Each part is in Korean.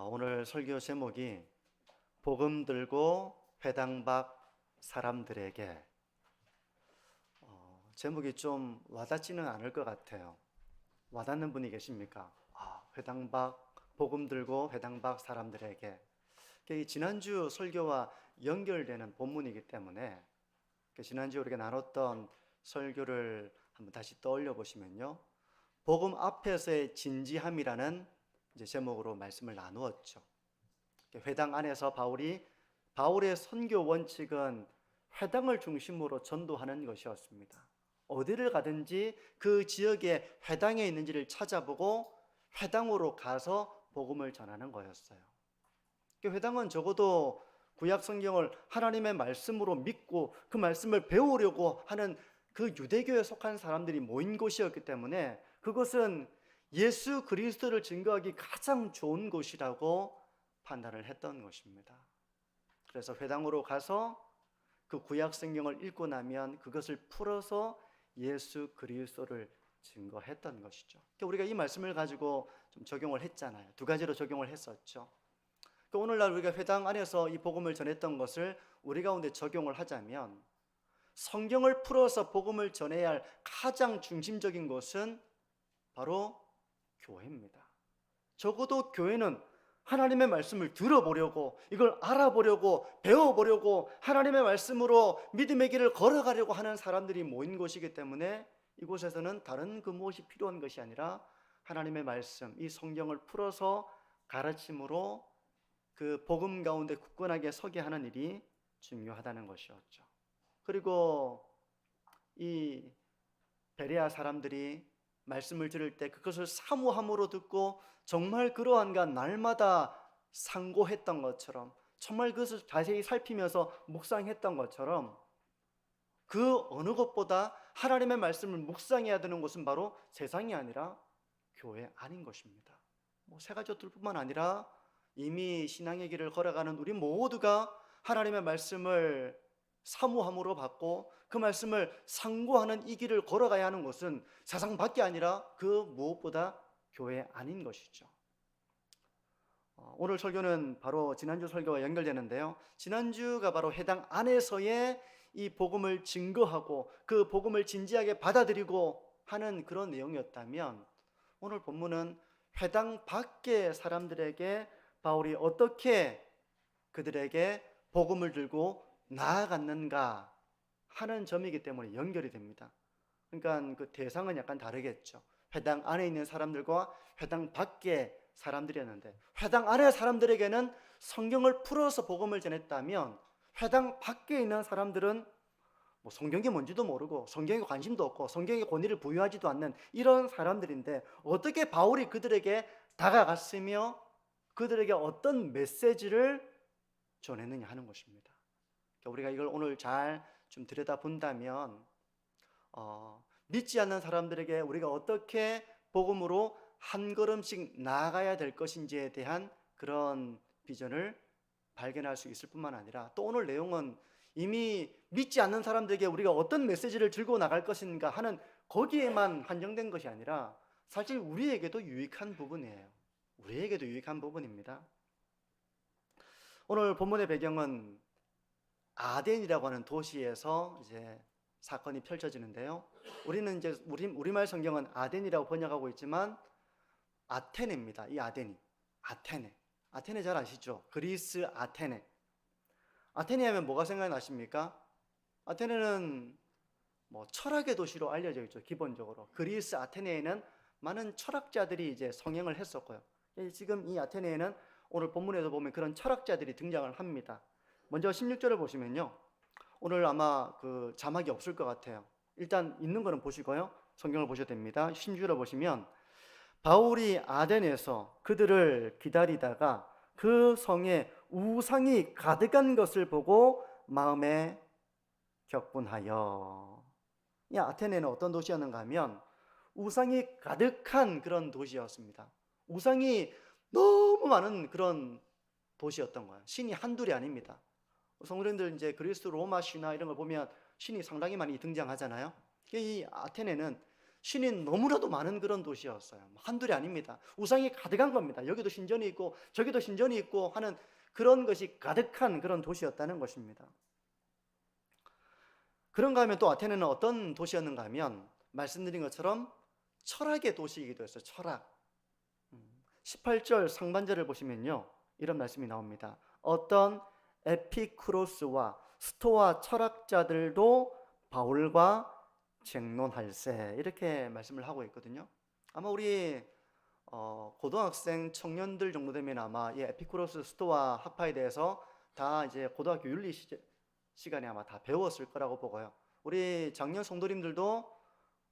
오늘 설교 제목이 복음 들고 회당 밖 사람들에게. 제목이 좀 와닿지는 않을 것 같아요. 와닿는 분이 계십니까? 회당 밖 복음 들고 회당 밖 사람들에게. 이 지난주 설교와 연결되는 본문이기 때문에 지난주 우리가 나눴던 설교를 한번 다시 떠올려 보시면요, 복음 앞에서의 진지함이라는 제목으로 말씀을 나누었죠. 회당 안에서 바울의 선교 원칙은 회당을 중심으로 전도하는 것이었습니다. 어디를 가든지 그 지역에 회당에 있는지를 찾아보고 회당으로 가서 복음을 전하는 거였어요. 회당은 적어도 구약 성경을 하나님의 말씀으로 믿고 그 말씀을 배우려고 하는 그 유대교에 속한 사람들이 모인 곳이었기 때문에 그것은 예수 그리스도를 증거하기 가장 좋은 곳이라고 판단을 했던 것입니다. 그래서 회당으로 가서 그 구약 성경을 읽고 나면 그것을 풀어서 예수 그리스도를 증거했던 것이죠. 우리가 이 말씀을 가지고 좀 적용을 했잖아요. 두 가지로 적용을 했었죠. 오늘날 우리가 회당 안에서 이 복음을 전했던 것을 우리 가운데 적용을 하자면, 성경을 풀어서 복음을 전해야 할 가장 중심적인 것은 바로 교회입니다. 적어도 교회는 하나님의 말씀을 들어보려고, 이걸 알아보려고, 배워보려고, 하나님의 말씀으로 믿음의 길을 걸어가려고 하는 사람들이 모인 곳이기 때문에 이곳에서는 다른 그 무엇이 필요한 것이 아니라 하나님의 말씀, 이 성경을 풀어서 가르침으로 그 복음 가운데 굳건하게 서게 하는 일이 중요하다는 것이었죠. 그리고 이 베레아 사람들이 말씀을 들을 때 그것을 사모함으로 듣고 정말 그러한가 날마다 상고했던 것처럼, 정말 그것을 자세히 살피면서 묵상했던 것처럼, 그 어느 것보다 하나님의 말씀을 묵상해야 되는 곳은 바로 세상이 아니라 교회 안인 것입니다. 세 가지들 뿐만 아니라 이미 신앙의 길을 걸어가는 우리 모두가 하나님의 말씀을 사모함으로 받고 그 말씀을 상고하는 이 길을 걸어가야 하는 곳은 세상 밖이 아니라 그 무엇보다 교회 안인 것이죠. 오늘 설교는 바로 지난주 설교와 연결되는데요, 지난주가 바로 회당 안에서의 이 복음을 증거하고 그 복음을 진지하게 받아들이고 하는 그런 내용이었다면, 오늘 본문은 회당 밖의 사람들에게 바울이 어떻게 그들에게 복음을 들고 나아갔는가 하는 점이기 때문에 연결이 됩니다. 그러니까 그 대상은 약간 다르겠죠. 회당 안에 있는 사람들과 회당 밖의 사람들이었는데, 회당 안의 사람들에게는 성경을 풀어서 복음을 전했다면, 회당 밖에 있는 사람들은 성경이 뭔지도 모르고 성경에 관심도 없고 성경에 권위를 부여하지도 않는 이런 사람들인데, 어떻게 바울이 그들에게 다가갔으며 그들에게 어떤 메시지를 전했느냐 하는 것입니다. 우리가 이걸 오늘 잘 좀 들여다본다면 믿지 않는 사람들에게 우리가 어떻게 복음으로 한 걸음씩 나아가야 될 것인지에 대한 그런 비전을 발견할 수 있을 뿐만 아니라, 또 오늘 내용은 이미 믿지 않는 사람들에게 우리가 어떤 메시지를 들고 나갈 것인가 하는 거기에만 한정된 것이 아니라 사실 우리에게도 유익한 부분이에요. 우리에게도 유익한 부분입니다. 오늘 본문의 배경은 아덴이라고 하는 도시에서 이제 사건이 펼쳐지는데요, 우리는 이제 우리말 성경은 아덴이라고 번역하고 있지만 아테네입니다. 이 아테네 잘 아시죠? 그리스 아테네. 아테네 하면 뭐가 생각나십니까? 아테네는 철학의 도시로 알려져 있죠. 기본적으로 그리스 아테네에는 많은 철학자들이 이제 성행을 했었고요. 지금 이 아테네에는 오늘 본문에서 보면 그런 철학자들이 등장을 합니다. 먼저 16절을 보시면요, 오늘 아마 그 자막이 없을 것 같아요. 일단 있는 거는 보시고요, 성경을 보셔도 됩니다. 16절을 보시면, 바울이 아덴에서 그들을 기다리다가 그 성에 우상이 가득한 것을 보고 마음에 격분하여. 이 아테네는 어떤 도시였는가 하면 우상이 가득한 그런 도시였습니다. 우상이 너무 많은 그런 도시였던 거예요. 신이 한둘이 아닙니다. 성도님들 이제 그리스 로마 신화 이런 걸 보면 신이 상당히 많이 등장하잖아요. 이 아테네는 신이 너무나도 많은 그런 도시였어요. 한둘이 아닙니다. 우상이 가득한 겁니다. 여기도 신전이 있고 저기도 신전이 있고 하는 그런 것이 가득한 그런 도시였다는 것입니다. 그런가 하면 또 아테네는 어떤 도시였는가 하면 말씀드린 것처럼 철학의 도시이기도 했어요. 철학. 18절 상반절을 보시면요, 이런 말씀이 나옵니다. 어떤 에피쿠로스와 스토아 철학자들도 바울과 쟁론할세, 이렇게 말씀을 하고 있거든요. 아마 우리 고등학생 청년들 정도 되면 아마 이 에피쿠로스 스토아 학파에 대해서 다 이제 고등학교 윤리 시간에 아마 다 배웠을 거라고 보고요. 우리 작년 성도님들도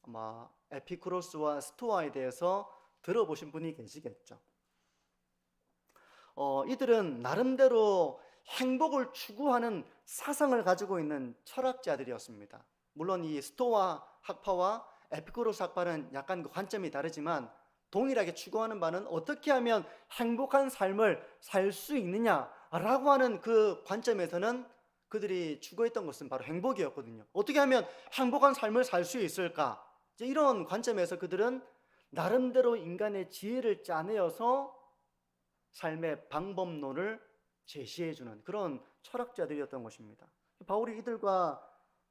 아마 에피쿠로스와 스토아에 대해서 들어보신 분이 계시겠죠. 이들은 나름대로 행복을 추구하는 사상을 가지고 있는 철학자들이었습니다. 물론 이 스토아 학파와 에피쿠로스 학파는 약간 그 관점이 다르지만 동일하게 추구하는 바는 어떻게 하면 행복한 삶을 살 수 있느냐라고 하는 그 관점에서는 그들이 추구했던 것은 바로 행복이었거든요. 어떻게 하면 행복한 삶을 살 수 있을까? 이런 관점에서 그들은 나름대로 인간의 지혜를 짜내어서 삶의 방법론을 제시해주는 그런 철학자들이었던 것입니다. 바울이 이들과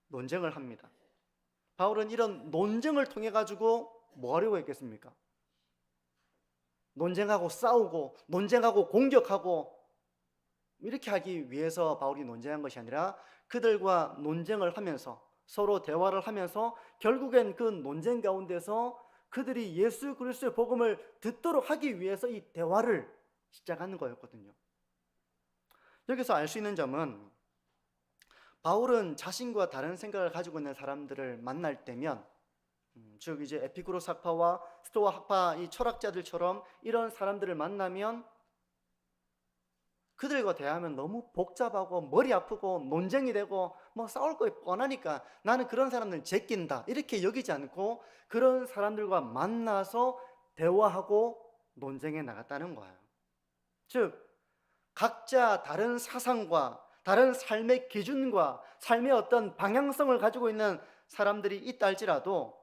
논쟁을 합니다. 바울은 이런 논쟁을 통해 가지고 뭐 하려고 했겠습니까? 논쟁하고 싸우고 논쟁하고 공격하고 이렇게 하기 위해서 바울이 논쟁한 것이 아니라 그들과 논쟁을 하면서 서로 대화를 하면서 결국엔 그 논쟁 가운데서 그들이 예수 그리스도의 복음을 듣도록 하기 위해서 이 대화를 시작하는 거였거든요. 여기서 알 수 있는 점은 바울은 자신과 다른 생각을 가지고 있는 사람들을 만날 때면, 즉 이제 에피쿠로스 학파와 스토아 학파 이 철학자들처럼 이런 사람들을 만나면 그들과 대화하면 너무 복잡하고 머리 아프고 논쟁이 되고 뭐 싸울 거 뻔하니까 나는 그런 사람들은 제낀다 이렇게 여기지 않고 그런 사람들과 만나서 대화하고 논쟁에 나갔다는 거예요. 즉 각자 다른 사상과 다른 삶의 기준과 삶의 어떤 방향성을 가지고 있는 사람들이 있다 할지라도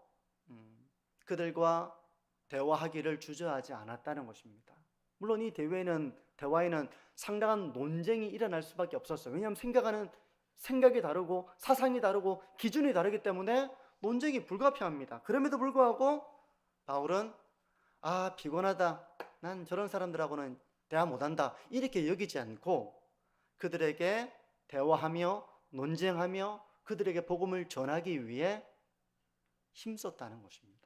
그들과 대화하기를 주저하지 않았다는 것입니다. 물론 이 대화에는 상당한 논쟁이 일어날 수밖에 없었어요. 왜냐하면 생각이 다르고 사상이 다르고 기준이 다르기 때문에 논쟁이 불가피합니다. 그럼에도 불구하고 바울은 피곤하다, 난 저런 사람들하고는 대화 못한다 이렇게 여기지 않고 그들에게 대화하며 논쟁하며 그들에게 복음을 전하기 위해 힘썼다는 것입니다.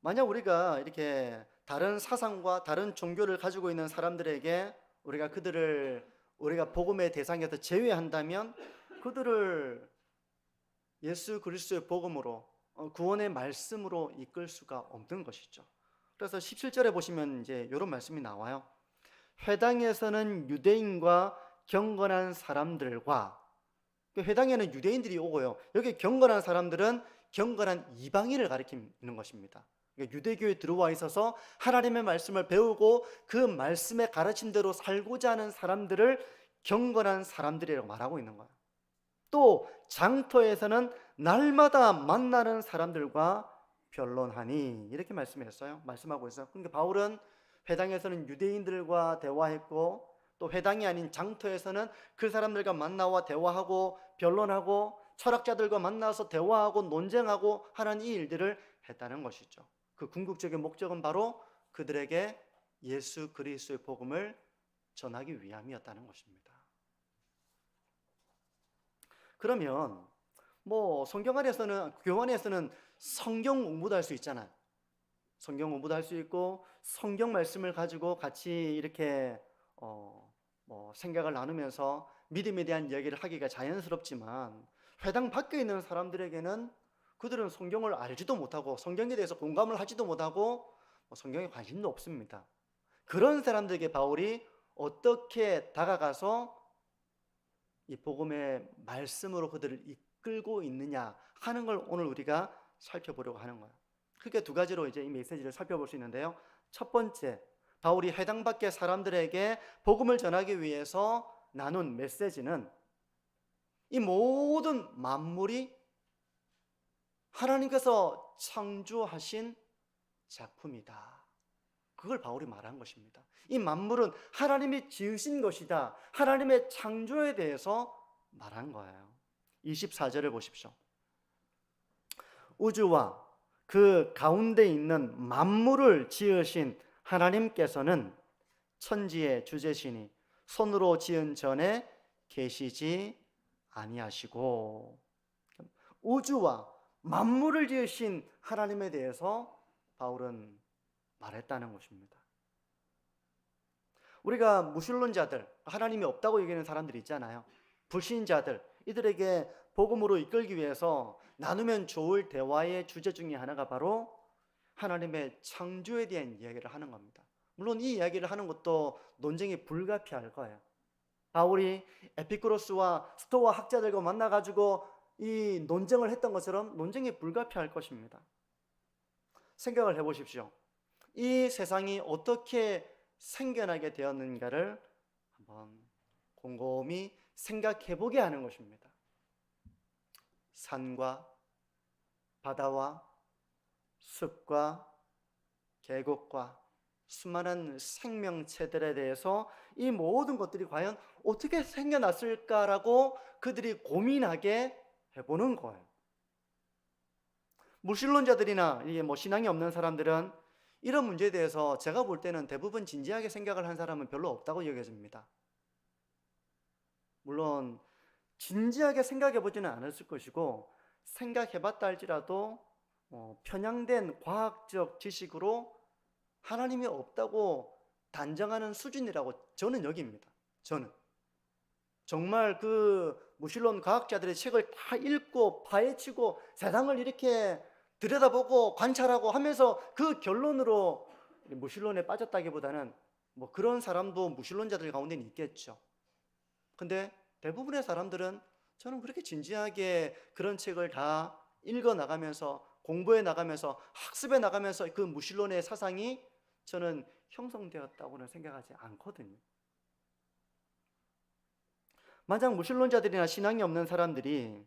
만약 우리가 이렇게 다른 사상과 다른 종교를 가지고 있는 사람들에게 우리가 복음의 대상에서 제외한다면 그들을 예수 그리스도의 복음으로 구원의 말씀으로 이끌 수가 없는 것이죠. 그래서 17절에 보시면 이제 이런 말씀이 나와요. 회당에서는 유대인과 경건한 사람들과, 회당에는 유대인들이 오고요, 여기 경건한 사람들은 경건한 이방인을 가리키는 것입니다. 유대교에 들어와 있어서 하나님의 말씀을 배우고 그 말씀의 가르침대로 살고자 하는 사람들을 경건한 사람들이라고 말하고 있는 거예요. 또 장터에서는 날마다 만나는 사람들과 변론하니 이렇게 말씀하고 있어요. 그러니까 바울은 회당에서는 유대인들과 대화했고 또 회당이 아닌 장터에서는 그 사람들과 만나와 대화하고 변론하고 철학자들과 만나서 대화하고 논쟁하고 하는 이 일들을 했다는 것이죠. 그 궁극적인 목적은 바로 그들에게 예수 그리스도의 복음을 전하기 위함이었다는 것입니다. 그러면 성경 안에서는, 교환에서는 성경 공부도 할 수 있잖아요. 성경 공부도 할 수 있고 성경 말씀을 가지고 같이 이렇게 생각을 나누면서 믿음에 대한 이야기를 하기가 자연스럽지만 회당 밖에 있는 사람들에게는 그들은 성경을 알지도 못하고 성경에 대해서 공감을 하지도 못하고 성경에 관심도 없습니다. 그런 사람들에게 바울이 어떻게 다가가서 이 복음의 말씀으로 그들을 이끌고 있느냐 하는 걸 오늘 우리가 살펴보려고 하는 거예요. 크게 두 가지로 이제 이 메시지를 살펴볼 수 있는데요. 첫 번째, 바울이 회당 밖의 사람들에게 복음을 전하기 위해서 나눈 메시지는 이 모든 만물이 하나님께서 창조하신 작품이다. 그걸 바울이 말한 것입니다. 이 만물은 하나님이 지으신 것이다. 하나님의 창조에 대해서 말한 거예요. 24절을 보십시오. 우주와 그 가운데 있는 만물을 지으신 하나님께서는 천지의 주재시니 손으로 지은 전에 계시지 아니하시고, 우주와 만물을 지으신 하나님에 대해서 바울은 말했다는 것입니다. 우리가 무신론자들, 하나님이 없다고 얘기하는 사람들 있잖아요. 불신자들, 이들에게 복음으로 이끌기 위해서 나누면 좋을 대화의 주제 중에 하나가 바로 하나님의 창조에 대한 이야기를 하는 겁니다. 물론 이 이야기를 하는 것도 논쟁이 불가피할 거예요. 바울이 에피쿠로스와 스토아 학자들과 만나가지고 이 논쟁을 했던 것처럼 논쟁이 불가피할 것입니다. 생각을 해보십시오. 이 세상이 어떻게 생겨나게 되었는가를 한번 곰곰이 생각해보게 하는 것입니다. 산과 바다와 숲과 계곡과 수많은 생명체들에 대해서 이 모든 것들이 과연 어떻게 생겨났을까라고 그들이 고민하게 해보는 거예요. 무신론자들이나 이게 신앙이 없는 사람들은 이런 문제에 대해서 제가 볼 때는 대부분 진지하게 생각을 한 사람은 별로 없다고 여겨집니다. 물론 진지하게 생각해 보지는 않았을 것이고, 생각해 봤다 할지라도 편향된 과학적 지식으로 하나님이 없다고 단정하는 수준이라고 저는 여깁니다. 저는 정말 그 무신론 과학자들의 책을 다 읽고 파헤치고 세상을 이렇게 들여다보고 관찰하고 하면서 그 결론으로 무신론에 빠졌다기보다는 그런 사람도 무신론자들 가운데는 있겠죠. 근데 대부분의 사람들은 저는 그렇게 진지하게 그런 책을 다 읽어 나가면서 공부해 나가면서 학습해 나가면서 그 무신론의 사상이 저는 형성되었다고는 생각하지 않거든요. 만약 무신론자들이나 신앙이 없는 사람들이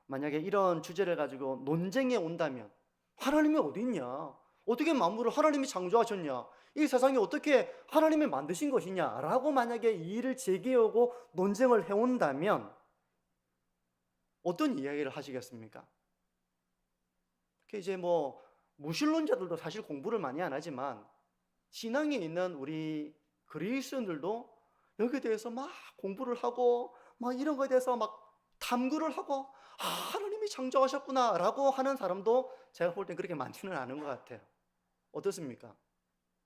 만약에 이런 주제를 가지고 논쟁에 온다면, 하나님이 어디 있냐? 어떻게 만물을 하나님이 창조하셨냐? 이 세상이 어떻게 하나님이 만드신 것이냐? 라고 만약에 이 일을 제기하고 논쟁을 해온다면 어떤 이야기를 하시겠습니까? 이제 무신론자들도 사실 공부를 많이 안 하지만 신앙에 있는 우리 그리스도인들도 여기에 대해서 막 공부를 하고 이런 거에 대해서 막 탐구를 하고 하나님이 창조하셨구나 라고 하는 사람도 제가 볼 땐 그렇게 많지는 않은 것 같아요. 어떻습니까?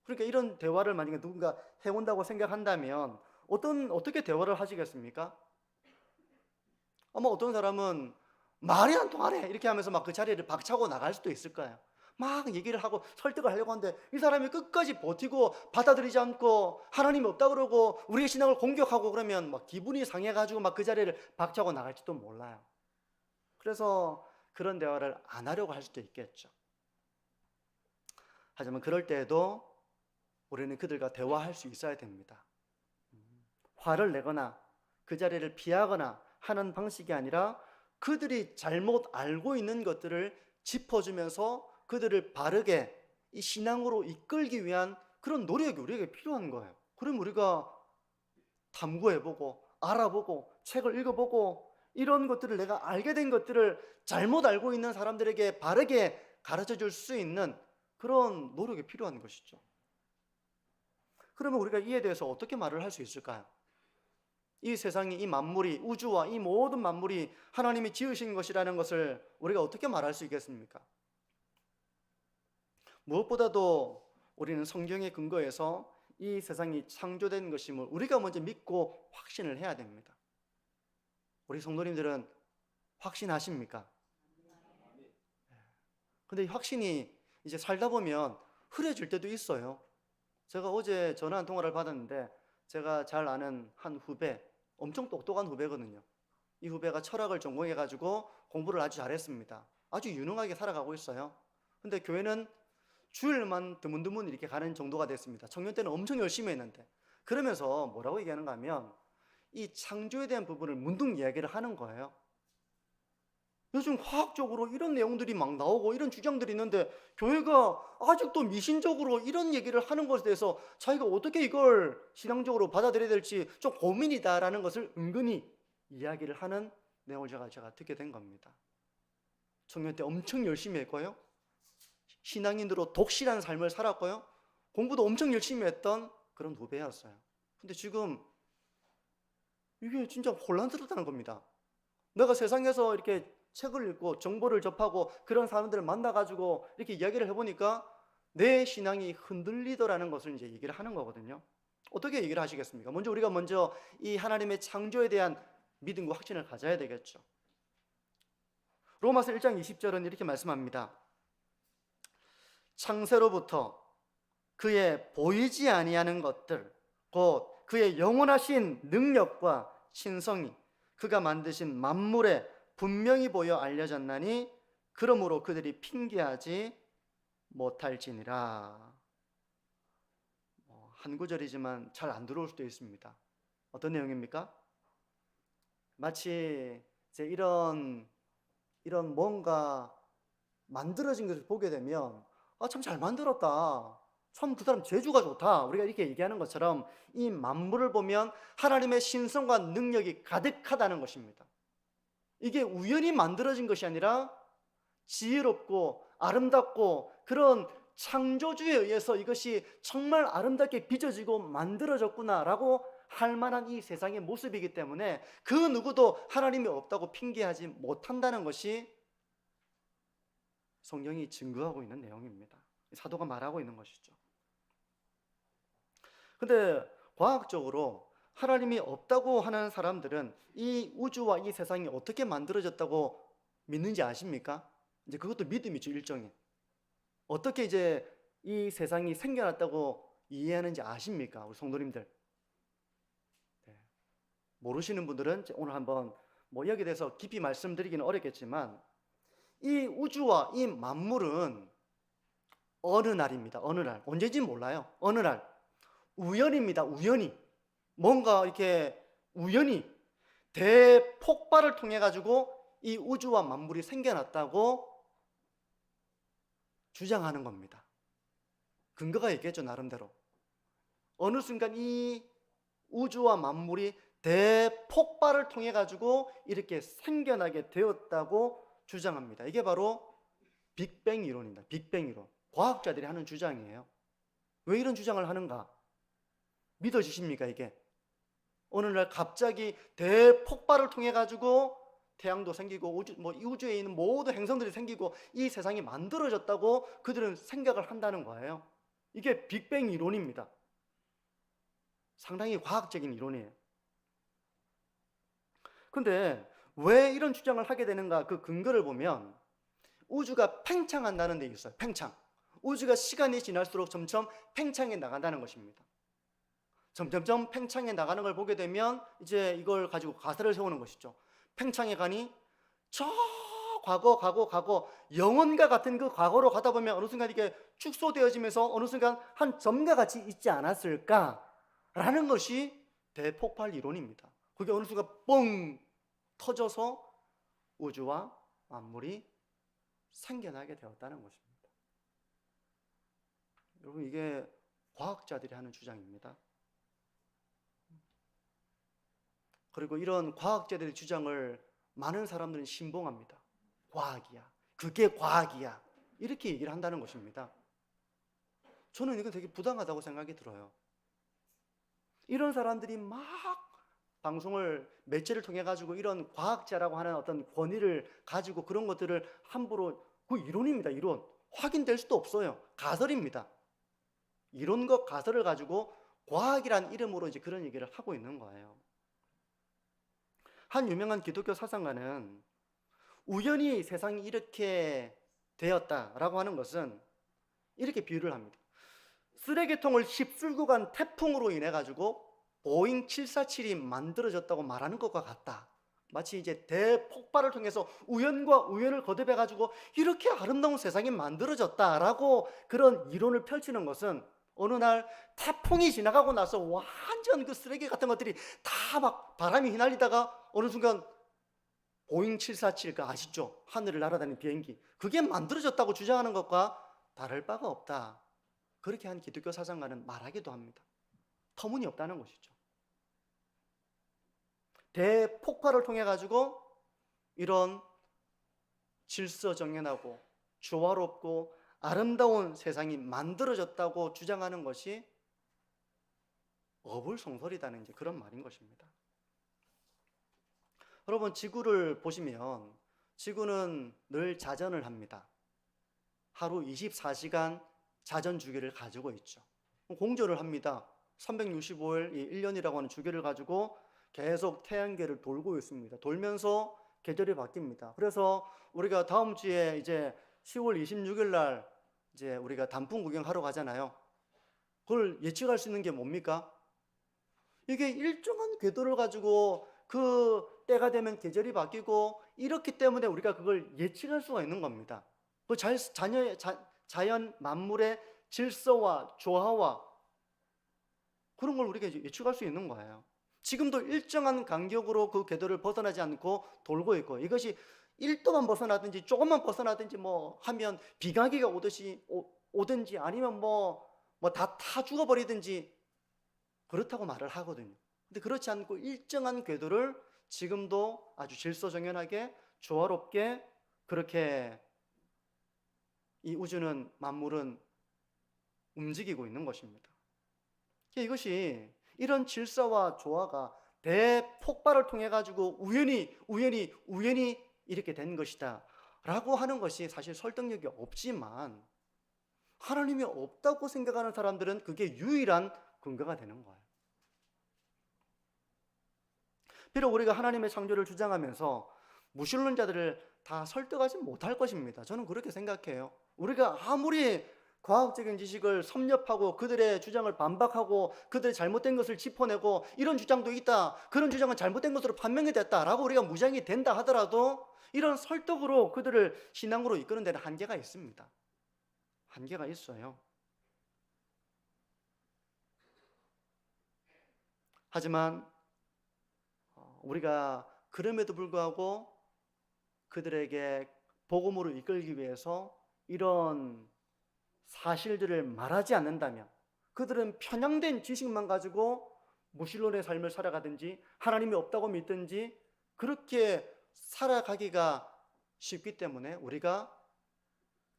그러니까 이런 대화를 만약에 누군가 해온다고 생각한다면 어떻게 대화를 하시겠습니까? 아마 어떤 사람은 말이 안 통하네 이렇게 하면서 막 그 자리를 박차고 나갈 수도 있을 거예요. 막 얘기를 하고 설득을 하려고 하는데 이 사람이 끝까지 버티고 받아들이지 않고 하나님이 없다 그러고 우리의 신앙을 공격하고 그러면 막 기분이 상해가지고 막 그 자리를 박차고 나갈지도 몰라요. 그래서 그런 대화를 안 하려고 할 수도 있겠죠. 하지만 그럴 때에도 우리는 그들과 대화할 수 있어야 됩니다. 화를 내거나 그 자리를 피하거나 하는 방식이 아니라 그들이 잘못 알고 있는 것들을 짚어주면서 그들을 바르게 이 신앙으로 이끌기 위한 그런 노력이 우리에게 필요한 거예요. 그럼 우리가 탐구해보고 알아보고 책을 읽어보고 이런 것들을 내가 알게 된 것들을 잘못 알고 있는 사람들에게 바르게 가르쳐 줄 수 있는 그런 노력이 필요한 것이죠. 그러면 우리가 이에 대해서 어떻게 말을 할 수 있을까요? 이 세상이, 이 만물이, 우주와 이 모든 만물이 하나님이 지으신 것이라는 것을 우리가 어떻게 말할 수 있겠습니까? 무엇보다도 우리는 성경에 근거해서 이 세상이 창조된 것임을 우리가 먼저 믿고 확신을 해야 됩니다. 우리 성도님들은 확신하십니까? 근데 이 확신이 이제 살다 보면 흐려질 때도 있어요. 제가 어제 전화 한 통화를 받았는데 제가 잘 아는 한 후배, 엄청 똑똑한 후배거든요. 이 후배가 철학을 전공해가지고 공부를 아주 잘했습니다. 아주 유능하게 살아가고 있어요. 근데 교회는 주일만 드문드문 이렇게 가는 정도가 됐습니다. 청년 때는 엄청 열심히 했는데. 그러면서 뭐라고 얘기하는가 하면 이 창조에 대한 부분을 문득 이야기를 하는 거예요. 요즘 과학적으로 이런 내용들이 막 나오고 이런 주장들이 있는데 교회가 아직도 미신적으로 이런 얘기를 하는 것에 대해서 자기가 어떻게 이걸 신앙적으로 받아들여야 될지 좀 고민이다라는 것을 은근히 이야기를 하는 내용을 제가 듣게 된 겁니다. 청년 때 엄청 열심히 했고요. 신앙인으로 독실한 삶을 살았고요. 공부도 엄청 열심히 했던 그런 후배였어요. 근데 지금 이게 진짜 혼란스럽다는 겁니다. 내가 세상에서 이렇게 책을 읽고 정보를 접하고 그런 사람들을 만나가지고 이렇게 이야기를 해보니까 내 신앙이 흔들리더라는 것을 이제 얘기를 하는 거거든요. 어떻게 얘기를 하시겠습니까? 우리가 먼저 이 하나님의 창조에 대한 믿음과 확신을 가져야 되겠죠. 로마서 1장 20절은 이렇게 말씀합니다. 창세로부터 그의 보이지 아니하는 것들, 곧 그의 영원하신 능력과 신성이 그가 만드신 만물에 분명히 보여 알려졌나니 그러므로 그들이 핑계하지 못할지니라. 한 구절이지만 잘 안 들어올 수도 있습니다. 어떤 내용입니까? 마치 이제 이런 뭔가 만들어진 것을 보게 되면 참 잘 만들었다, 참 그 사람 재주가 좋다, 우리가 이렇게 얘기하는 것처럼 이 만물을 보면 하나님의 신성과 능력이 가득하다는 것입니다. 이게 우연히 만들어진 것이 아니라 지혜롭고 아름답고 그런 창조주에 의해서 이것이 정말 아름답게 빚어지고 만들어졌구나라고 할 만한 이 세상의 모습이기 때문에 그 누구도 하나님이 없다고 핑계하지 못한다는 것이 성경이 증거하고 있는 내용입니다. 사도가 말하고 있는 것이죠. 근데 과학적으로 하나님이 없다고 하는 사람들은 이 우주와 이 세상이 어떻게 만들어졌다고 믿는지 아십니까? 이제 그것도 믿음이죠, 일종의. 어떻게 이제 이 세상이 생겨났다고 이해하는지 아십니까? 우리 성도님들. 네. 모르시는 분들은 오늘 한번 여기에 대해서 깊이 말씀드리기는 어렵겠지만 이 우주와 이 만물은 어느 날입니다. 어느 날. 언제인지 몰라요. 어느 날. 우연입니다. 우연히. 뭔가 이렇게 우연히 대폭발을 통해 가지고 이 우주와 만물이 생겨났다고 주장하는 겁니다. 근거가 있겠죠, 나름대로. 어느 순간 이 우주와 만물이 대폭발을 통해 가지고 이렇게 생겨나게 되었다고 주장합니다. 이게 바로 빅뱅 이론입니다. 빅뱅 이론. 과학자들이 하는 주장이에요. 왜 이런 주장을 하는가? 믿어지십니까, 이게? 어느 날 갑자기 대폭발을 통해 가지고 태양도 생기고 우주에 있는 모든 행성들이 생기고 이 세상이 만들어졌다고 그들은 생각을 한다는 거예요. 이게 빅뱅 이론입니다. 상당히 과학적인 이론이에요. 근데 왜 이런 주장을 하게 되는가? 그 근거를 보면 우주가 팽창한다는 데 있어요. 팽창. 우주가 시간이 지날수록 점점 팽창해 나간다는 것입니다. 점점점 팽창해 나가는 걸 보게 되면 이제 이걸 가지고 가설을 세우는 것이죠. 팽창해 가니 저 과거 영원과 같은 그 과거로 가다 보면 어느 순간 이게 축소되어지면서 어느 순간 한 점과 같이 있지 않았을까라는 것이 대폭발 이론입니다. 그게 어느 순간 뻥 터져서 우주와 만물이 생겨나게 되었다는 것입니다. 여러분, 이게 과학자들이 하는 주장입니다. 그리고 이런 과학자들의 주장을 많은 사람들은 신봉합니다. 과학이야, 그게 과학이야, 이렇게 얘기를 한다는 것입니다. 저는 이거 되게 부당하다고 생각이 들어요. 이런 사람들이 막 방송을 매체를 통해 가지고 이런 과학자라고 하는 어떤 권위를 가지고 그런 것들을 함부로, 그 이론입니다. 이론. 확인될 수도 없어요. 가설입니다. 이론과 가설을 가지고 과학이란 이름으로 이제 그런 얘기를 하고 있는 거예요. 한 유명한 기독교 사상가는 우연히 세상이 이렇게 되었다라고 하는 것은 이렇게 비유를 합니다. 쓰레기통을 휩쓸고 간 태풍으로 인해 가지고 보잉 747이 만들어졌다고 말하는 것과 같다. 마치 이제 대폭발을 통해서 우연과 우연을 거듭해 가지고 이렇게 아름다운 세상이 만들어졌다라고 그런 이론을 펼치는 것은 어느 날 태풍이 지나가고 나서 완전 그 쓰레기 같은 것들이 다 막 바람이 휘날리다가 어느 순간 보잉 747 그 아시죠? 하늘을 날아다니는 비행기. 그게 만들어졌다고 주장하는 것과 다를 바가 없다. 그렇게 한 기독교 사상가는 말하기도 합니다. 터무니없다는 것이죠. 대폭발을 통해 가지고 이런 질서정연하고 조화롭고 아름다운 세상이 만들어졌다고 주장하는 것이 어불성설이다는 이제 그런 말인 것입니다. 여러분, 지구를 보시면 지구는 늘 자전을 합니다. 하루 24시간 자전 주기를 가지고 있죠. 공전을 합니다. 365일 1년이라고 하는 주기를 가지고 계속 태양계를 돌고 있습니다. 돌면서 계절이 바뀝니다. 그래서 우리가 다음 주에 이제 10월 26일 날 이제 우리가 단풍 구경하러 가잖아요. 그걸 예측할 수 있는 게 뭡니까? 이게 일정한 궤도를 가지고 그 때가 되면 계절이 바뀌고 이렇기 때문에 우리가 그걸 예측할 수가 있는 겁니다. 그 자연 만물의 질서와 조화와 그런 걸 우리가 예측할 수 있는 거예요. 지금도 일정한 간격으로 그 궤도를 벗어나지 않고 돌고 있고, 이것이 1도만 벗어나든지 조금만 벗어나든지 뭐 하면 비강기가 오든지 아니면 뭐 다 죽어버리든지 그렇다고 말을 하거든요. 근데 그렇지 않고 일정한 궤도를 지금도 아주 질서정연하게 조화롭게 그렇게 이 우주는 만물은 움직이고 있는 것입니다. 이것이 이런 질서와 조화가 대폭발을 통해 가지고 우연히 이렇게 된 것이다 라고 하는 것이 사실 설득력이 없지만, 하나님이 없다고 생각하는 사람들은 그게 유일한 근거가 되는 거예요. 비록 우리가 하나님의 창조를 주장하면서 무신론자들을 다 설득하지 못할 것입니다. 저는 그렇게 생각해요. 우리가 아무리 과학적인 지식을 섭렵하고 그들의 주장을 반박하고 그들의 잘못된 것을 짚어내고 이런 주장도 있다, 그런 주장은 잘못된 것으로 판명이 됐다라고 우리가 무장이 된다 하더라도 이런 설득으로 그들을 신앙으로 이끄는 데는 한계가 있습니다. 한계가 있어요. 하지만 우리가 그럼에도 불구하고 그들에게 복음으로 이끌기 위해서 이런 사실들을 말하지 않는다면, 그들은 편향된 지식만 가지고 무신론의 삶을 살아가든지 하나님이 없다고 믿든지 그렇게 살아가기가 쉽기 때문에 우리가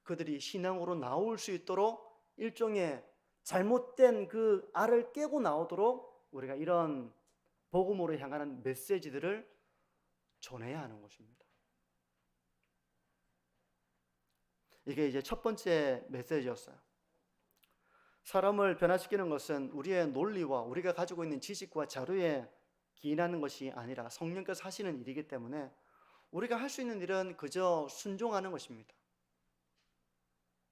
그들이 신앙으로 나올 수 있도록 일종의 잘못된 그 알을 깨고 나오도록 우리가 이런 복음으로 향하는 메시지들을 전해야 하는 것입니다. 이게 이제 첫 번째 메시지였어요. 사람을 변화시키는 것은 우리의 논리와 우리가 가지고 있는 지식과 자료에 기인하는 것이 아니라 성령께서 하시는 일이기 때문에 우리가 할 수 있는 일은 그저 순종하는 것입니다.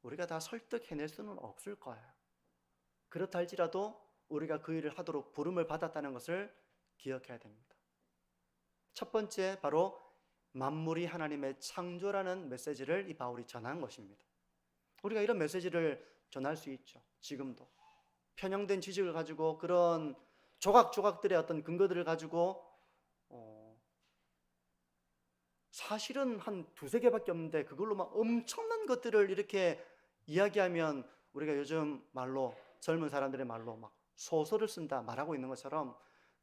우리가 다 설득해낼 수는 없을 거예요. 그렇다 할지라도 우리가 그 일을 하도록 부름을 받았다는 것을 기억해야 됩니다. 첫 번째, 바로 만물이 하나님의 창조라는 메시지를 이 바울이 전한 것입니다. 우리가 이런 메시지를 전할 수 있죠. 지금도 편향된 지식을 가지고 그런 조각조각들의 어떤 근거들을 가지고 사실은 한 두세 개밖에 없는데 그걸로 막 엄청난 것들을 이렇게 이야기하면 우리가 요즘 말로, 젊은 사람들의 말로 막 소설을 쓴다 말하고 있는 것처럼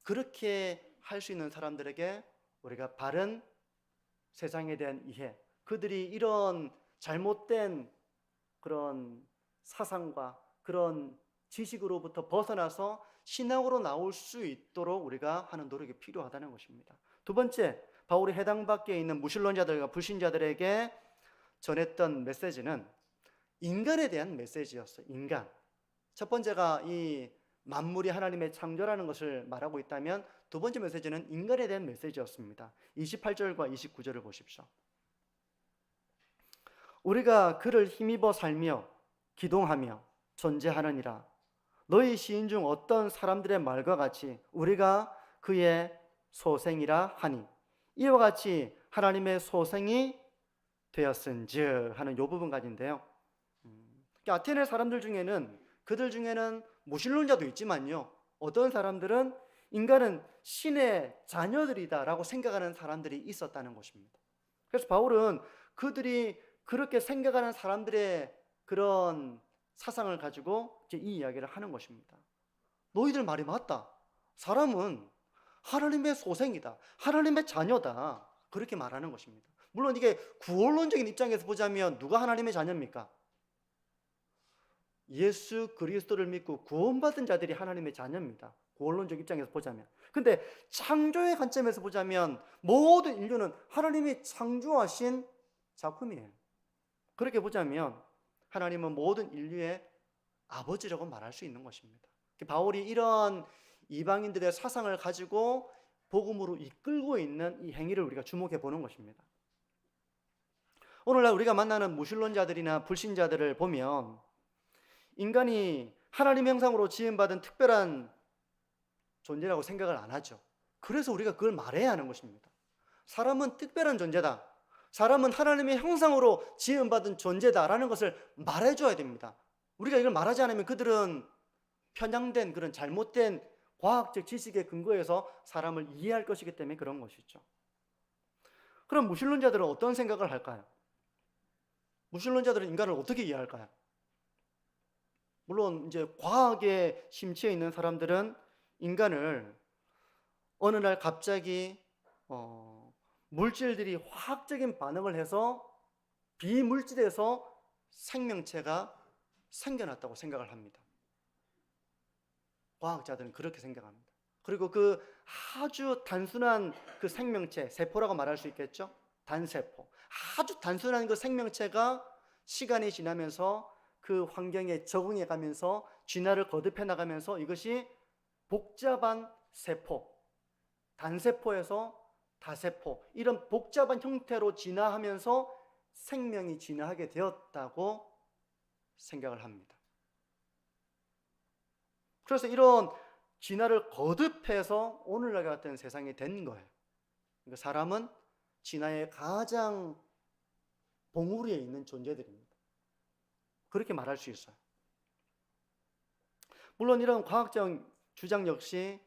그렇게 할 수 있는 사람들에게 우리가 바른 세상에 대한 이해, 그들이 이런 잘못된 그런 사상과 그런 지식으로부터 벗어나서 신앙으로 나올 수 있도록 우리가 하는 노력이 필요하다는 것입니다. 두 번째, 바울이 해당 밖에 있는 무신론자들과 불신자들에게 전했던 메시지는 인간에 대한 메시지였어요. 인간. 첫 번째가 이 만물이 하나님의 창조라는 것을 말하고 있다면, 두 번째 메시지는 인간에 대한 메시지였습니다. 28절과 29절을 보십시오. 우리가 그를 힘입어 살며 기동하며 존재하느니라. 너희 시인 중 어떤 사람들의 말과 같이 우리가 그의 소생이라 하니, 이와 같이 하나님의 소생이 되었은즉 하는 이 부분까지인데요. 아테네 사람들 중에는, 그들 중에는 무신론자도 있지만요, 어떤 사람들은 인간은 신의 자녀들이다라고 생각하는 사람들이 있었다는 것입니다. 그래서 바울은 그들이 그렇게 생각하는 사람들의 그런 사상을 가지고 이제 이 이야기를 하는 것입니다. 너희들 말이 맞다. 사람은 하나님의 소생이다. 하나님의 자녀다. 그렇게 말하는 것입니다. 물론 이게 구원론적인 입장에서 보자면 누가 하나님의 자녀입니까? 예수 그리스도를 믿고 구원받은 자들이 하나님의 자녀입니다. 구원론적 입장에서 보자면. 근데 창조의 관점에서 보자면 모든 인류는 하나님이 창조하신 작품이에요. 그렇게 보자면 하나님은 모든 인류의 아버지라고 말할 수 있는 것입니다. 바울이 이런 이방인들의 사상을 가지고 복음으로 이끌고 있는 이 행위를 우리가 주목해 보는 것입니다. 오늘날 우리가 만나는 무신론자들이나 불신자들을 보면 인간이 하나님 형상으로 지음받은 특별한 존재라고 생각을 안 하죠. 그래서 우리가 그걸 말해야 하는 것입니다. 사람은 특별한 존재다. 사람은 하나님의 형상으로 지음받은 존재다라는 것을 말해줘야 됩니다. 우리가 이걸 말하지 않으면 그들은 편향된 그런 잘못된 과학적 지식에 근거해서 사람을 이해할 것이기 때문에 그런 것이죠. 그럼 무신론자들은 어떤 생각을 할까요? 무신론자들은 인간을 어떻게 이해할까요? 물론 이제 과학에 심취해 있는 사람들은 인간을 어느 날 갑자기 물질들이 화학적인 반응을 해서 비물질에서 생명체가 생겨났다고 생각을 합니다. 과학자들은 그렇게 생각합니다. 그리고 그 아주 단순한 그 생명체, 세포라고 말할 수 있겠죠? 단세포. 아주 단순한 그 생명체가 시간이 지나면서 그 환경에 적응해 가면서 진화를 거듭해 나가면서 이것이 복잡한 세포, 단세포에서 다세포, 이런 복잡한 형태로 진화하면서 생명이 진화하게 되었다고 생각을 합니다. 그래서 이런 진화를 거듭해서 오늘날 같은 세상이 된 거예요. 그러니까 사람은 진화의 가장 봉우리에 있는 존재들입니다. 그렇게 말할 수 있어요. 물론 이런 과학적 주장 역시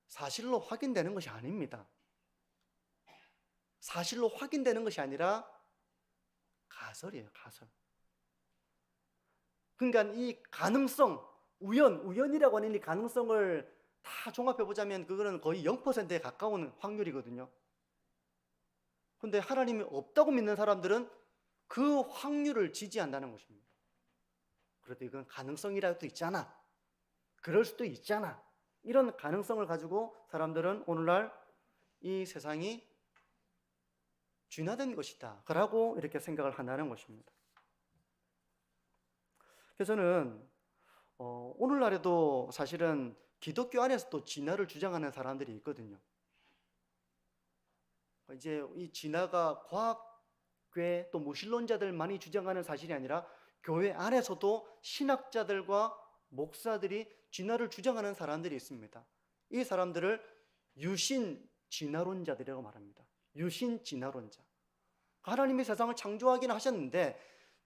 사실로 확인되는 것이 아닙니다. 사실로 확인되는 것이 아니라 가설이에요, 가설. 그러니까 이 가능성, 우연이라고 하는 이 가능성을 다 종합해 보자면 그거는 거의 0%에 가까운 확률이거든요. 근데 하나님이 없다고 믿는 사람들은 그 확률을 지지한다는 것입니다. 그래도 이건 가능성이라도 있잖아. 그럴 수도 있잖아. 이런 가능성을 가지고 사람들은 오늘날 이 세상이 진화된 것이다 라고 이렇게 생각을 한다는 것입니다. 그래서 저는 오늘날에도 사실은 기독교 안에서도 진화를 주장하는 사람들이 있거든요. 이제 이 진화가 과학계 또 무신론자들만이 주장하는 사실이 아니라 교회 안에서도 신학자들과 목사들이 진화를 주장하는 사람들이 있습니다. 이 사람들을 유신 진화론자들이라고 말합니다. 유신 진화론자. 하나님이 세상을 창조하긴 하셨는데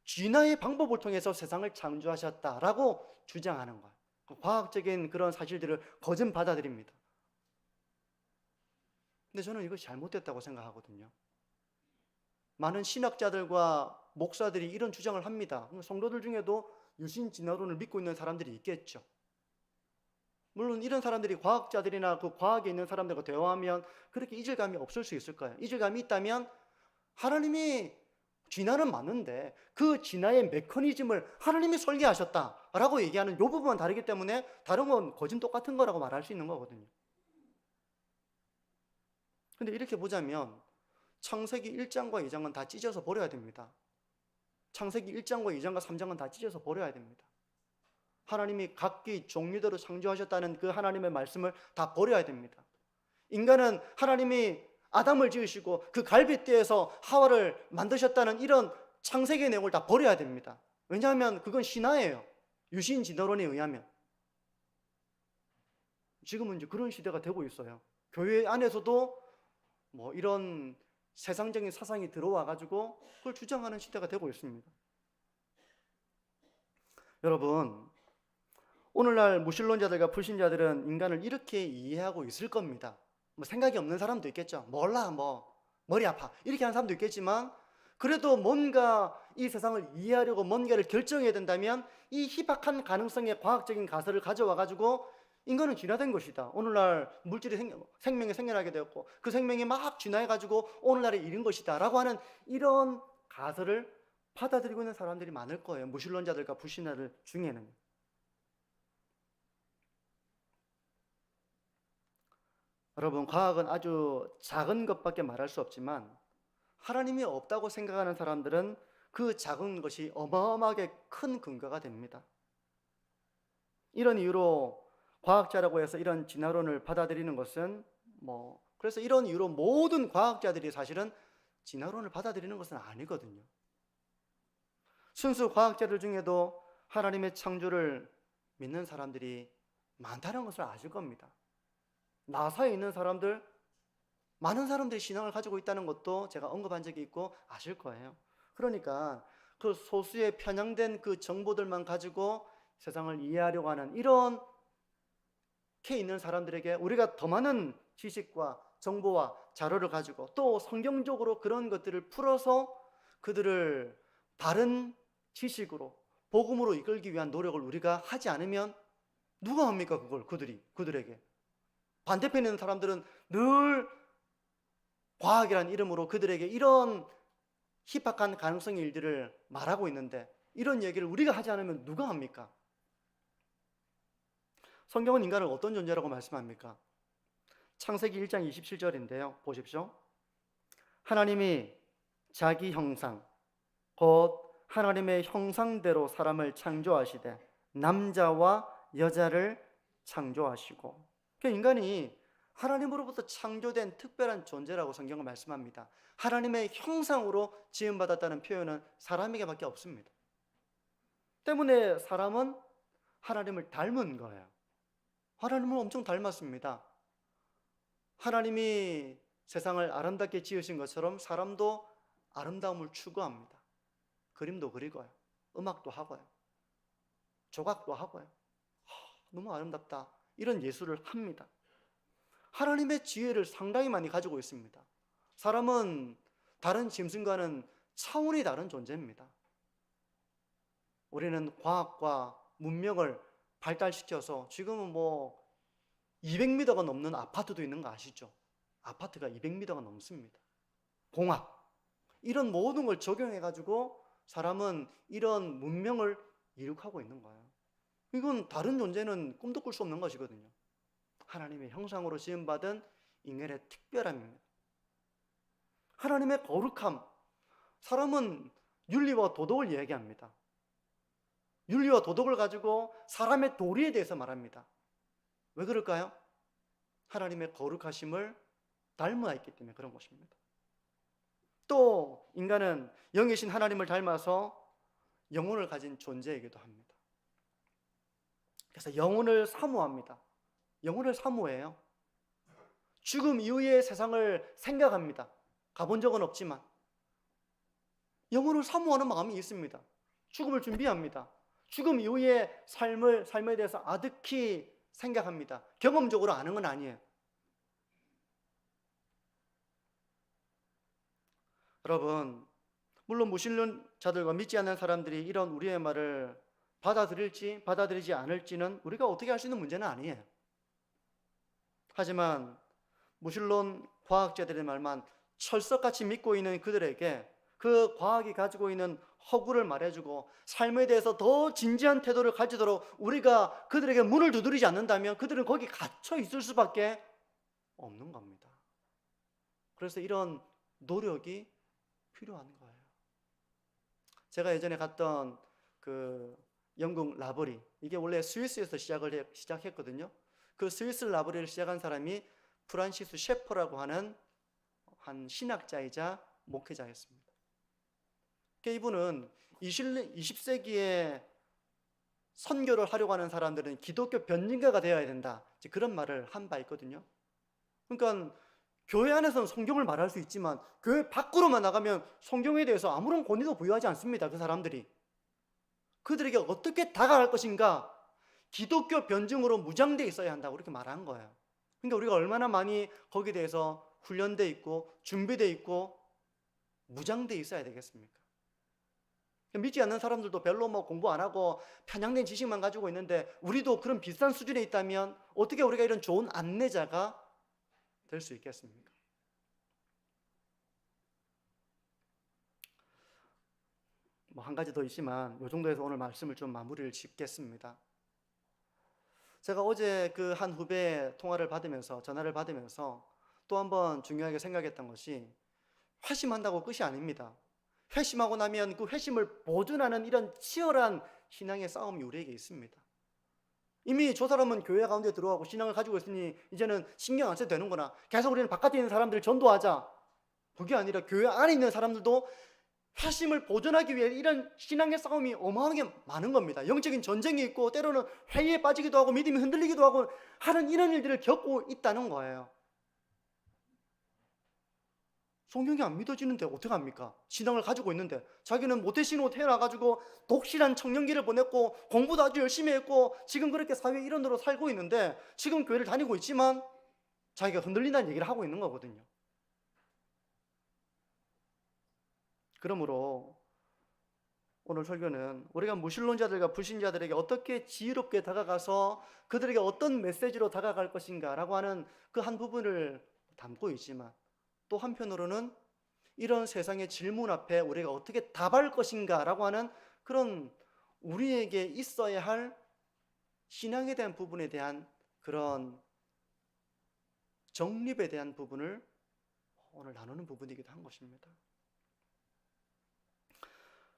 진화의 방법을 통해서 세상을 창조하셨다라고 주장하는 거예요. 과학적인 그런 사실들을 거짓 받아들입니다. 근데 저는 이것이 잘못됐다고 생각하거든요. 많은 신학자들과 목사들이 이런 주장을 합니다. 성도들 중에도 유신 진화론을 믿고 있는 사람들이 있겠죠. 물론 이런 사람들이 과학자들이나 그 과학에 있는 사람들과 대화하면 그렇게 이질감이 없을 수 있을 거예요. 이질감이 있다면 하나님이 진화는 맞는데 그 진화의 메커니즘을 하나님이 설계하셨다라고 얘기하는 이 부분만 다르기 때문에 다른 건 거진 똑같은 거라고 말할 수 있는 거거든요. 근데 이렇게 보자면 창세기 1장과 2장은 다 찢어서 버려야 됩니다. 창세기 1장과 2장과 3장은 다 찢어서 버려야 됩니다. 하나님이 각기 종류대로 창조하셨다는 그 하나님의 말씀을 다 버려야 됩니다. 인간은 하나님이 아담을 지으시고 그 갈빗대에서 하와를 만드셨다는 이런 창세기의 내용을 다 버려야 됩니다. 왜냐하면 그건 신화예요. 유신 진화론에 의하면. 지금은 이제 그런 시대가 되고 있어요. 교회 안에서도 뭐 이런 세상적인 사상이 들어와 가지고 그걸 주장하는 시대가 되고 있습니다. 여러분, 오늘날 무신론자들과 불신자들은 인간을 이렇게 이해하고 있을 겁니다. 뭐 생각이 없는 사람도 있겠죠. 몰라, 뭐 머리 아파 이렇게 하는 사람도 있겠지만, 그래도 뭔가 이 세상을 이해하려고 뭔가를 결정해야 된다면 이 희박한 가능성의 과학적인 가설을 가져와 가지고 인간은 진화된 것이다. 오늘날 물질이 생명이 생겨나게 되었고 그 생명이 막 진화해 가지고 오늘날에 이른 것이다 라고 하는 이런 가설을 받아들이고 있는 사람들이 많을 거예요. 무신론자들과 불신자들 중에는. 여러분, 과학은 아주 작은 것밖에 말할 수 없지만 하나님이 없다고 생각하는 사람들은 그 작은 것이 어마어마하게 큰 근거가 됩니다. 이런 이유로 과학자라고 해서 이런 진화론을 받아들이는 것은 그래서 이런 이유로 모든 과학자들이 사실은 진화론을 받아들이는 것은 아니거든요. 순수 과학자들 중에도 하나님의 창조를 믿는 사람들이 많다는 것을 아실 겁니다. 나사에 있는 사람들, 많은 사람들이 신앙을 가지고 있다는 것도 제가 언급한 적이 있고 아실 거예요. 그러니까 그 소수의 편향된 그 정보들만 가지고 세상을 이해하려고 하는 이런 게 있는 사람들에게 우리가 더 많은 지식과 정보와 자료를 가지고 또 성경적으로 그런 것들을 풀어서 그들을 바른 지식으로 복음으로 이끌기 위한 노력을 우리가 하지 않으면 누가 합니까? 그들에게 반대편에 있는 사람들은 늘 과학이라는 이름으로 그들에게 이런 희박한 가능성의 일들을 말하고 있는데 이런 얘기를 우리가 하지 않으면 누가 합니까? 성경은 인간을 어떤 존재라고 말씀합니까? 창세기 1장 27절인데요. 보십시오. 하나님이 자기 형상, 곧 하나님의 형상대로 사람을 창조하시되 남자와 여자를 창조하시고, 그러니까 인간이 하나님으로부터 창조된 특별한 존재라고 성경은 말씀합니다. 하나님의 형상으로 지음받았다는 표현은 사람에게밖에 없습니다. 때문에 사람은 하나님을 닮은 거예요. 하나님을 엄청 닮았습니다. 하나님이 세상을 아름답게 지으신 것처럼 사람도 아름다움을 추구합니다. 그림도 그리고요, 음악도 하고요, 조각도 하고요. 너무 아름답다, 이런 예술을 합니다. 하나님의 지혜를 상당히 많이 가지고 있습니다. 사람은 다른 짐승과는 차원이 다른 존재입니다. 우리는 과학과 문명을 발달시켜서 지금은 200m가 넘는 아파트도 있는 거 아시죠? 아파트가 200m가 넘습니다. 공학, 이런 모든 걸 적용해가지고 사람은 이런 문명을 이룩하고 있는 거예요. 이건 다른 존재는 꿈도 꿀 수 없는 것이거든요. 하나님의 형상으로 지음받은 인간의 특별함입니다. 하나님의 거룩함, 사람은 윤리와 도덕을 이야기합니다. 윤리와 도덕을 가지고 사람의 도리에 대해서 말합니다. 왜 그럴까요? 하나님의 거룩하심을 닮아 있기 때문에 그런 것입니다. 또 인간은 영이신 하나님을 닮아서 영혼을 가진 존재이기도 합니다. 그래서 영혼을 사모합니다. 영혼을 사모해요. 죽음 이후의 세상을 생각합니다. 가본 적은 없지만 영혼을 사모하는 마음이 있습니다. 죽음을 준비합니다. 죽음 이후의 삶에 대해서 아득히 생각합니다. 경험적으로 아는 건 아니에요. 여러분, 물론 무신론자들과 믿지 않는 사람들이 이런 우리의 말을 받아들일지 받아들이지 않을지는 우리가 어떻게 할 수 있는 문제는 아니에요. 하지만 무신론 과학자들의 말만 철석같이 믿고 있는 그들에게 그 과학이 가지고 있는 허구를 말해주고 삶에 대해서 더 진지한 태도를 가지도록 우리가 그들에게 문을 두드리지 않는다면 그들은 거기 갇혀 있을 수밖에 없는 겁니다. 그래서 이런 노력이 필요한 거예요. 제가 예전에 갔던 그 영국 라버리, 이게 원래 스위스에서 시작했거든요. 그 스위스 라버리를 시작한 사람이 프란시스 셰퍼라고 하는 한 신학자이자 목회자였습니다. 이분은 20세기에 선교를 하려고 하는 사람들은 기독교 변증가가 되어야 된다, 그런 말을 한 바 있거든요. 그러니까 교회 안에서는 성경을 말할 수 있지만 교회 밖으로만 나가면 성경에 대해서 아무런 권위도 부여하지 않습니다. 그 사람들이 그들에게 어떻게 다가갈 것인가, 기독교 변증으로 무장돼 있어야 한다고 그렇게 말한 거예요. 그러니까 우리가 얼마나 많이 거기에 대해서 훈련돼 있고 준비돼 있고 무장돼 있어야 되겠습니까? 믿지 않는 사람들도 별로 뭐 공부 안 하고 편향된 지식만 가지고 있는데 우리도 그런 비슷한 수준에 있다면 어떻게 우리가 이런 좋은 안내자가 될 수 있겠습니까? 뭐 한 가지 더 있지만 이 정도에서 오늘 말씀을 좀 마무리를 짓겠습니다. 제가 어제 그 한 후배 통화를 받으면서 전화를 받으면서 또 한 번 중요하게 생각했던 것이 회심한다고 끝이 아닙니다. 회심하고 나면 그 회심을 보존하는 이런 치열한 신앙의 싸움이 우리에게 있습니다. 이미 저 사람은 교회 가운데 들어가고 신앙을 가지고 있으니 이제는 신경 안 써도 되는구나. 계속 우리는 바깥에 있는 사람들을 전도하자. 그게 아니라 교회 안에 있는 사람들도 회심을 보존하기 위해 이런 신앙의 싸움이 어마어마하게 많은 겁니다. 영적인 전쟁이 있고 때로는 회의에 빠지기도 하고 믿음이 흔들리기도 하고 하는 이런 일들을 겪고 있다는 거예요. 성경이 안 믿어지는데 어떡합니까? 신앙을 가지고 있는데 자기는 모태신으로 태어나가지고 독실한 청년기를 보냈고 공부도 아주 열심히 했고 지금 그렇게 사회 일원으로 살고 있는데 지금 교회를 다니고 있지만 자기가 흔들린다는 얘기를 하고 있는 거거든요. 그러므로 오늘 설교는 우리가 무신론자들과 불신자들에게 어떻게 지혜롭게 다가가서 그들에게 어떤 메시지로 다가갈 것인가 라고 하는 그 한 부분을 담고 있지만 또 한편으로는 이런 세상의 질문 앞에 우리가 어떻게 답할 것인가 라고 하는 그런 우리에게 있어야 할 신앙에 대한 부분에 대한 그런 정립에 대한 부분을 오늘 나누는 부분이기도 한 것입니다.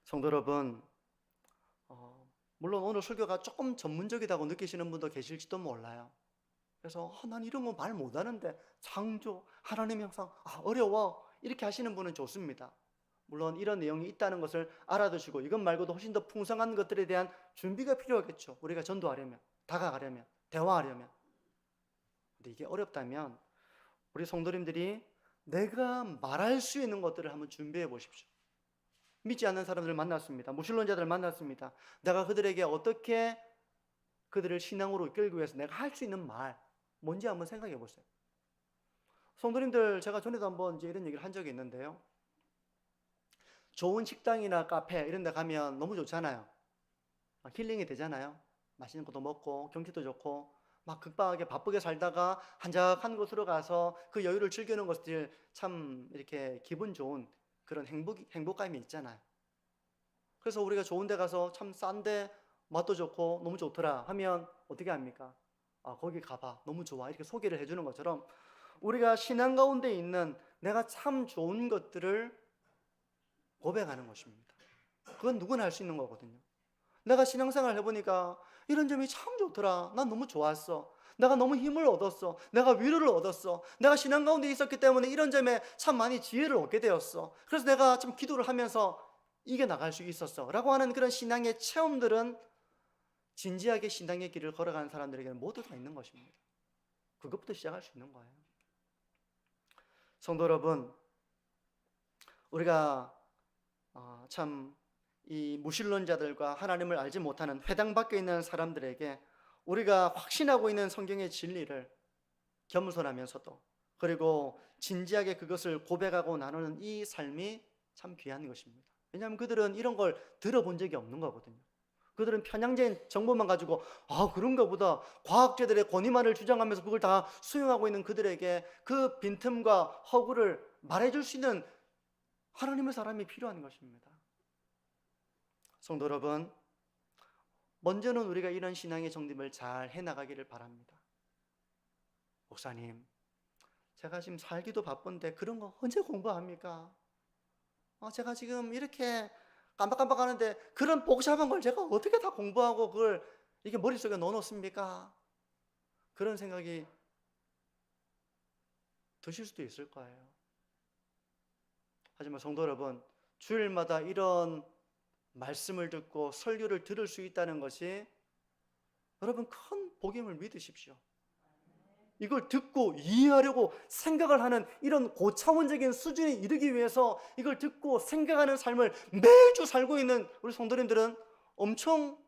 성도 여러분, 물론 오늘 설교가 조금 전문적이다고 느끼시는 분도 계실지도 몰라요. 그래서 난 이런 거 말 못하는데 창조, 하나님의 형상, 어려워 이렇게 하시는 분은 좋습니다. 물론 이런 내용이 있다는 것을 알아두시고 이것 말고도 훨씬 더 풍성한 것들에 대한 준비가 필요하겠죠. 우리가 전도하려면, 다가가려면, 대화하려면. 근데 이게 어렵다면 우리 성도님들이 내가 말할 수 있는 것들을 한번 준비해 보십시오. 믿지 않는 사람들을 만났습니다. 무신론자들을 만났습니다. 내가 그들에게 어떻게 그들을 신앙으로 이끌기 위해서 내가 할 수 있는 말 뭔지 한번 생각해 보세요. 성도님들, 제가 전에도 한번 이제 이런 얘기를 한 적이 있는데요. 좋은 식당이나 카페 이런 데 가면 너무 좋잖아요. 힐링이 되잖아요. 맛있는 것도 먹고 경치도 좋고 막 급박하게 바쁘게 살다가 한적한 곳으로 가서 그 여유를 즐기는 것들 참 이렇게 기분 좋은 그런 행복감이 있잖아요. 그래서 우리가 좋은 데 가서 참 싼데 맛도 좋고 너무 좋더라 하면 어떻게 합니까? 거기 가봐, 너무 좋아, 이렇게 소개를 해주는 것처럼 우리가 신앙 가운데 있는 내가 참 좋은 것들을 고백하는 것입니다. 그건 누구나 할 수 있는 거거든요. 내가 신앙생활 해보니까 이런 점이 참 좋더라, 난 너무 좋았어, 내가 너무 힘을 얻었어, 내가 위로를 얻었어, 내가 신앙 가운데 있었기 때문에 이런 점에 참 많이 지혜를 얻게 되었어, 그래서 내가 참 기도를 하면서 이겨나갈 수 있었어 라고 하는 그런 신앙의 체험들은 진지하게 신앙의 길을 걸어가는 사람들에게는 모두 다 있는 것입니다. 그것부터 시작할 수 있는 거예요. 성도 여러분, 우리가 참 이 무신론자들과 하나님을 알지 못하는 회당 밖에 있는 사람들에게 우리가 확신하고 있는 성경의 진리를 겸손하면서도 그리고 진지하게 그것을 고백하고 나누는 이 삶이 참 귀한 것입니다. 왜냐하면 그들은 이런 걸 들어본 적이 없는 거거든요. 그들은 편향적인 정보만 가지고 그런가 보다 과학자들의 권위만을 주장하면서 그걸 다 수용하고 있는 그들에게 그 빈틈과 허구를 말해줄 수 있는 하나님의 사람이 필요한 것입니다. 성도 여러분, 먼저는 우리가 이런 신앙의 정립을 잘 해나가기를 바랍니다. 목사님, 제가 지금 살기도 바쁜데 그런 거 언제 공부합니까? 제가 지금 이렇게 깜빡깜빡 하는데 그런 복잡한 걸 제가 어떻게 다 공부하고 그걸 이렇게 머릿속에 넣어놓습니까? 그런 생각이 드실 수도 있을 거예요. 하지만 성도 여러분, 주일마다 이런 말씀을 듣고 설교를 들을 수 있다는 것이 여러분 큰 복임을 믿으십시오. 이걸 듣고 이해하려고 생각을 하는 이런 고차원적인 수준에 이르기 위해서 이걸 듣고 생각하는 삶을 매주 살고 있는 우리 성도님들은 엄청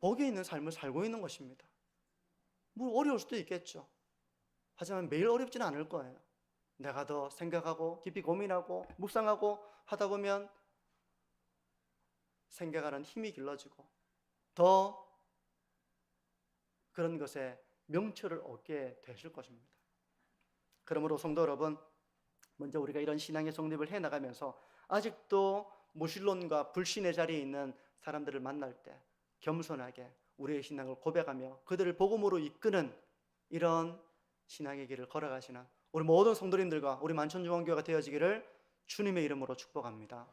복이 있는 삶을 살고 있는 것입니다. 뭐 어려울 수도 있겠죠. 하지만 매일 어렵지는 않을 거예요. 내가 더 생각하고 깊이 고민하고 묵상하고 하다 보면 생각하는 힘이 길러지고 더 그런 것에 명철을 얻게 되실 것입니다. 그러므로 성도 여러분, 먼저 우리가 이런 신앙의 성립을 해나가면서 아직도 무신론과 불신의 자리에 있는 사람들을 만날 때 겸손하게 우리의 신앙을 고백하며 그들을 복음으로 이끄는 이런 신앙의 길을 걸어가시는 우리 모든 성도님들과 우리 만천중앙교회가 되어지기를 주님의 이름으로 축복합니다.